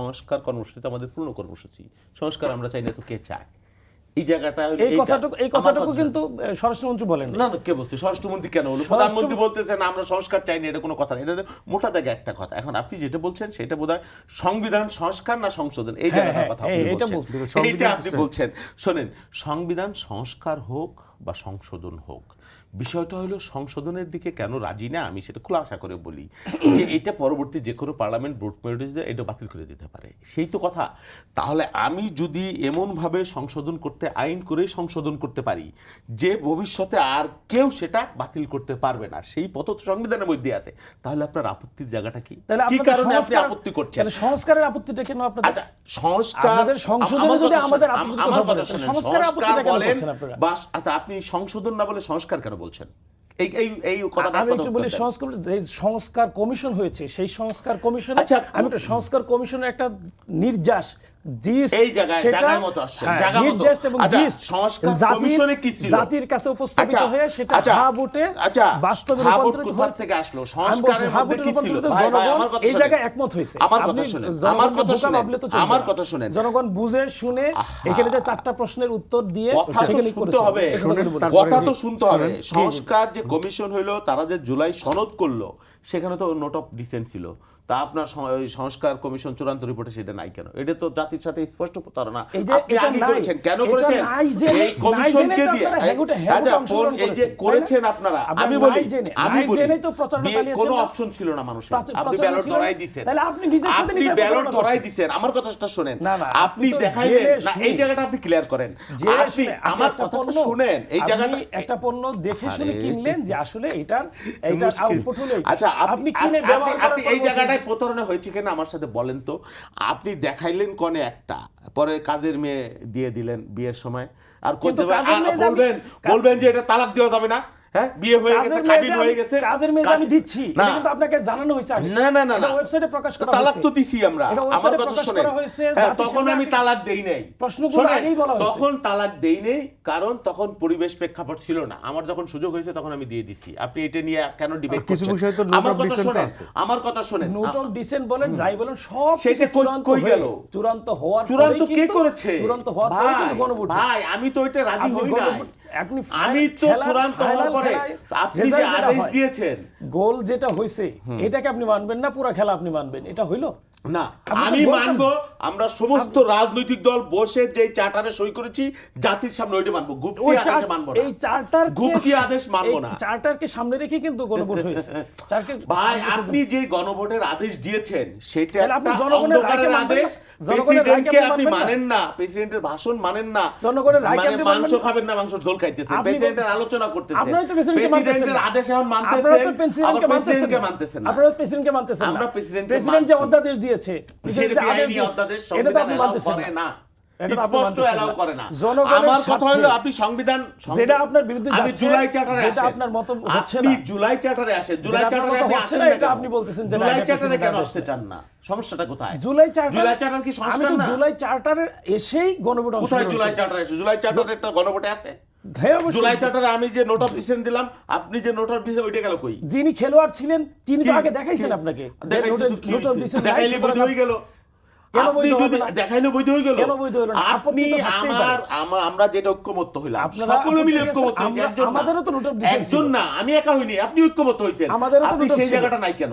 সংস্কার কর্মসূচি আমাদের পূর্ণ কর্মসূচি। সংস্কার আমরা চাই না তো কে চায়? এই জায়গাটা এই কথাটুকু কিন্তু স্বরাষ্ট্রমন্ত্রী বলেন না। কে বলছে? স্বরাষ্ট্রমন্ত্রী কেন বলবো? প্রধানমন্ত্রী বলতেছেন আমরা সংস্কার চাই না, এটা কোনো কথা না। এটা মোটা দাগে একটা কথা। এখন আপনি যেটা বলছেন সেটা বোধহয় সংবিধান সংস্কার না সংশোধন, এই জায়গাটার কথা এইটা আপনি বলছেন। শোনেন, সংবিধান সংস্কার হোক বা সংশোধন হোক, বিষয়টা হলো সংশোধনের দিকে কেন রাজি না আমি সেটা খোলাসা করে বলি যে এটা পরবর্তী যে কোনো পার্লামেন্ট ভোট মেজরিটিতে এটা বাতিল করে দিতে পারে, সেই তো কথা। তাহলে আমি যদি এমনভাবে সংশোধন করতে, আইন করে সংশোধন করতে পারি যে ভবিষ্যতে আর কেউ সেটা বাতিল করতে পারবে না, সেই পথ তো সংবিধানের মধ্যে আছে, তাহলে আপনার আপত্তির জায়গাটা কি? কি কারণে আপনি আপত্তি করছেন? সংস্কারের আপত্তিটা কেন আপনাদের? আচ্ছা, সংস্কার সংশোধনে যদি আমাদের আপত্তি আমার কথা শুনেন, সংস্কারের আপত্তিটা কেন করছেন আপনারা? বাস, আচ্ছা, আপনি সংশোধন না বলে সংস্কার কেন বলছেন? এই কথাটা আমি একটু বলি, সংস্কার কমিশন হয়েছে, সেই সংস্কার কমিশনে আমি একটা সংস্কার কমিশনের একটা নির্যাস জাতির কাছে উপস্থাপিত হয়ে সেটা ভোটে বাস্তবে রূপান্তরিত থেকে আসলো। এই জায়গায় একমত হয়েছে। আমার কথা শুনেন, জনগণ বুঝে শুনে এখানে যে 4টা প্রশ্নের উত্তর দিয়ে কথা তো শুনতে হবে। সংস্কার যে কমিশন হইলো, তারা যে জুলাই সনদ করলো, সেখানে তো নোট অফ ডিসেন্ট ছিল। তা আপনার সংস্কার কমিশন চূড়ান্ত রিপোর্টে সেটা নাই কেন? এটা তো জাতির সাথে স্পষ্ট প্রতারণা। আপনি আগে করেছেন, কেন করেছেন? এই কমিশনকে দিয়ে এই যে করেছেন আপনারা, আমি বলি কোনো অপশন ছিল না মানুষের। আপনি ব্যালট ধরাই দিয়েছেন, আপনি ব্যালট ধরাই দিয়েছেন। আমার কথাটা শুনেন, আপনি দেখাইলেন না, এই জায়গাটা আপনি ক্লিয়ার করেন। আপনি আমার কথাটা শুনেন, এই জায়গাটা একটা পণ্য দেখে শুনে কিনলেন যে আসলে এটার আউটপুট হলো। আচ্ছা, আপনি কিনে ব্যবহার করার এই জায়গাটা প্রতারণা হয়েছে কিনা আমার সাথে বলেন তো। আপনি দেখাইলেন কনে একটা, পরে কাজের মেয়ে দিয়ে দিলেন বিয়ের সময়, আর বলবেন যে এটা তালাক দেওয়া যাবে না। হ্যাঁ, বিয়ে হয়ে গেছে, কাবিন হয়ে গেছে, কাজের মেয়ে আমি দিচ্ছি, এটা কিন্তু আপনাকে জানানো হয়েছে আগে। না, এটা ওয়েবসাইটে প্রকাশ করা হয়েছে। তালাক তো দিছি আমরা। আমার কথা শুনেন, তখন আমি তালাক দেই নাই। প্রশ্নগুলো আগেই বলা হয়েছে। তখন তালাক দেই নাই, কারণ তখন পরিবেশ প্রেক্ষাপট ছিল না। আমার যখন সুযোগ হয়েছে তখন আমি দিয়ে দিছি। আপনি এটা নিয়ে কেন ডিবেট করছেন? কিছু বিষয় তো আমার কথা শুনেন, নোট অফ ডিসেন্ট বলেন, যাই বলেন, সব সেটা কই গেল? চূড়ান্ত হওয়ার চূড়ান্ত কে করেছে? চূড়ান্ত হওয়ার পরে কিন্তু গণভোট। ভাই, আমি তো এটা রাজি হই না। আমি তো চূড়ান্ত হওয়ার পরে আপনি যে আদেশ দিয়েছেন, গোল যেটা হইছে, এটাকে আপনি মানবেন না, পুরো খেলা আপনি মানবেন, এটা হইলো না? আমি মানবো, আমরা সমস্ত রাজনৈতিক দল বসে যে চার্টারে সই করেছি জাতির সামনে, ওইটা মানবো। গুপচি আদেশ মানবো না। এই চার্টার গুপচি আদেশ মানবো না। চার্টারকে সামনে রেখে কিন্তু গণভোট হয়েছে। ভাই, আপনি যে গণভোটের আদেশ দিয়েছেন সেটা একটা অন্ধকারের আদেশ। প্রেসিডেন্টকে আপনি মানেন না, প্রেসিডেন্টের ভাষণ মানেন না, মানে মাংস খাবেন না, মাংস ঝোল খাইতেছেন, প্রেসিডেন্টের আলোচনা করতেছেন, প্রেসিডেন্টের আদেশ এখন মানতেছেন, আবার প্রেসিডেন্টকে মানতেছেন না। আপনারা প্রেসিডেন্টকে মানতেছেন না। আমরা প্রেসিডেন্ট যে অধ্যাদেশ দিয়েছে, সেটা বেআইনি অধ্যাদেশ, সংবিধান এলাও করে না, স্পষ্ট এলাও করে না। আমার কথা হলো, আপনি সংবিধান যেটা আপনার বিরুদ্ধে যাচ্ছে, আমি জুলাই চার্টারে যেটা আপনার মত হচ্ছে না, আপনি জুলাই চার্টারে আসেন, জুলাই চার্টারে আপনি আসেন না, এটা আপনি বলতেছেন যে জুলাই চার্টারে কেন আসতে চান না? সমস্যাটা কোথায়? জুলাই চার্টার কি সংস্কার না? আমি তো জুলাই চার্টারে এসেই গণভোট। কোথায় জুলাই চার্টারে এসে? জুলাই চার্টারে একটা গণভোটে আছে? জুলাই চার্টারে আমি যে নোট অফ ডিসেন্ট দিলাম, আপনি যে নোট অফ ডিসেন্ট ওইটা গেল কই? যিনি খেলোয়াড় ছিলেন তিনি তো আগে দেখাইছেন আপনাকে, নোট অফ ডিসেন্ট দেখাইলে বৈধ হয়ে গেল। দেখাইলে বৈধ হয়ে গেল। আপনি আমরা যেটা ঐক্যমত্য হইলাম, সকলে মিলে ঐক্যমত্য হইছি। একজন না, আমি একা হইনি, আপনি ঐক্যমত্য হইছেন। আপনি সেই জায়গাটা নাই কেন?